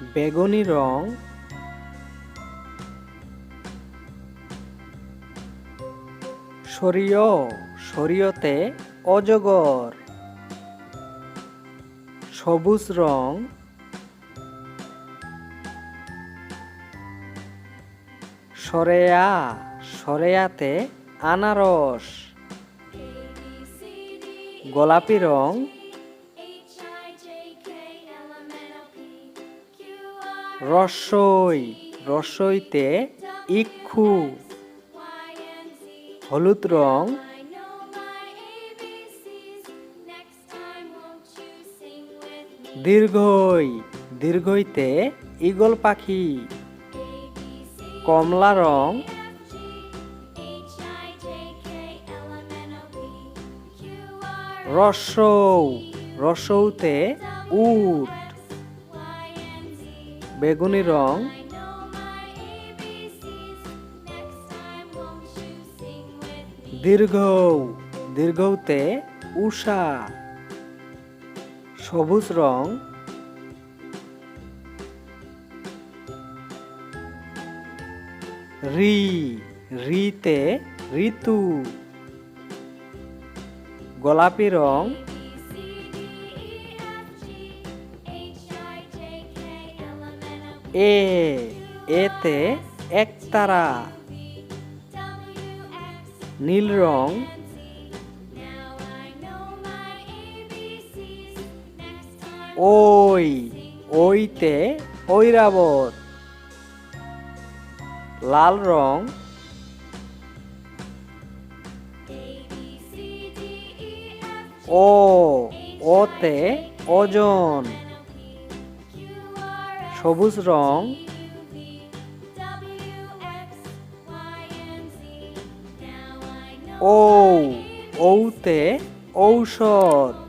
বেগুনি রং। সরিয়, সরিয়তে অজগর। সবুজ রং। সরেয়া, সরেয়াতে আনারস। গোলাপি রং। রসই, রসইতে ইক্ষু। হলুদ রং। দীর্ঘই, দীর্ঘইতে ঈগল পাখি। কমলা রং। রসৌ, রসৌতে উট। বেগুনি রং। দীর্ঘৌ, দীর্ঘৌতে উষা। সবুজ রং। রি, রিতে ঋতু। গোলাপি রং। এ, এতে একতারা। নীল রং। ওই, ওইতে ঐরাবত। লাল রং। ও, ওতে ওজন। সবুজ রং। ঔ, ঔতে ঔষধ।